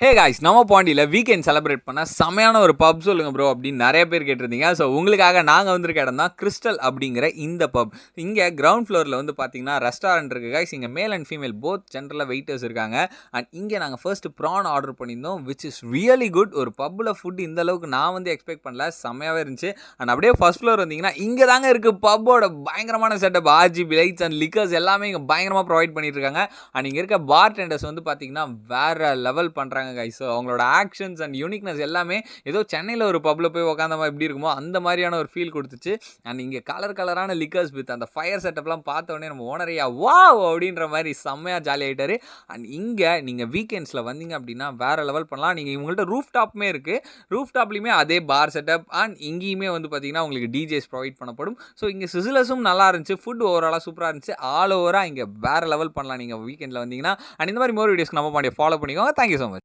Hey guys, நம்ம பாண்டியில் weekend celebrate பண்ண செமையான ஒரு பப் சொல்லுங்கள் ப்ரோ அப்படின்னு நிறைய பேர் கேட்டிருந்தீங்க. ஸோ உங்களுக்காக நாங்கள் வந்திருக்க இடம் தான் கிறிஸ்டல் அப்படிங்கிற இந்த பப். இங்கே கிரவுண்ட் ஃப்ளோரில் வந்து பார்த்தீங்கன்னா ரெஸ்டாரண்ட் இருக்குது காய்ஸ். இங்கே மேல் அண்ட் ஃபீமேல் போத் ஜென்ரலாக வெயிட்டர்ஸ் இருக்காங்க. அண்ட் இங்கே நாங்கள் ஃபர்ஸ்ட் ப்ரான் ஆர்டர் பண்ணியிருந்தோம், விச் இஸ் ரியலி குட். ஒரு பப்பில் ஃபுட் இந்த அளவுக்கு நான் வந்து எக்ஸ்பெக்ட் பண்ணல, செம்மையாகவே இருந்துச்சு. அண்ட் அப்படியே ஃபர்ஸ்ட் ஃப்ளோர் வந்தீங்கன்னா இங்கே தாங்க இருக்குது பப்போட பயங்கரமான setup. RGB lights and lickers எல்லாமே இங்கே பயங்கரமாக ப்ரொவைட் பண்ணிட்டு இருக்காங்க. அண்ட் இங்கே இருக்க பார் டெண்டர்ஸ் வந்து பார்த்தீங்கன்னா வேறு லெவல் பண்ணுறாங்க கைஸ். அவங்களோட ஆக்ஷன்ஸ் அண்ட் யூனிக்னஸ் எல்லாமே ஏதோ சென்னையில் ஒரு பப்ல போய் உட்காந்த எப்படி இருக்குமோ அந்த மாதிரியான ஒரு ஃபீல் கொடுத்துச்சு. அண்ட் இங்கே கலரான லிக்கர்ஸ் வித் அந்த ஃபயர் செட்டப்லாம் பார்த்த உடனே நம்ம ஓனரையா வாவ் அப்படின்ற மாதிரி செம்மையாக ஜாலி ஆகிட்டாரு. அண்ட் இங்கே நீங்கள் வீக்கெண்ட்ஸில் வந்தீங்க அப்படின்னா வேற லெவல் பண்ணலாம். நீங்கள் இவங்கள்ட்ட ரூஃப் டாப்புமே இருக்குது. ரூஃப் டாப்லையுமே அதே பார் செட்டப் அண்ட் இங்கேயுமே வந்து பார்த்தீங்கன்னா உங்களுக்கு டிஜேஸ் ப்ரொவைட் பண்ணப்படும். ஸோ இங்கே சிசிலஸும் நல்லா இருந்துச்சு, ஃபுட் ஓவராலாக சூப்பராக இருந்துச்சு. ஆல் ஓவராக இங்கே வேற லெவல் பண்ணலாம் நீங்கள் வீக்கெண்டில் வந்தீங்கன்னா. அண்ட் இந்த மாதிரி மோர் வீடியோஸ்க்கு நம்ம ஃபாலோ பண்ணிக்கோங்க. Thank you so much.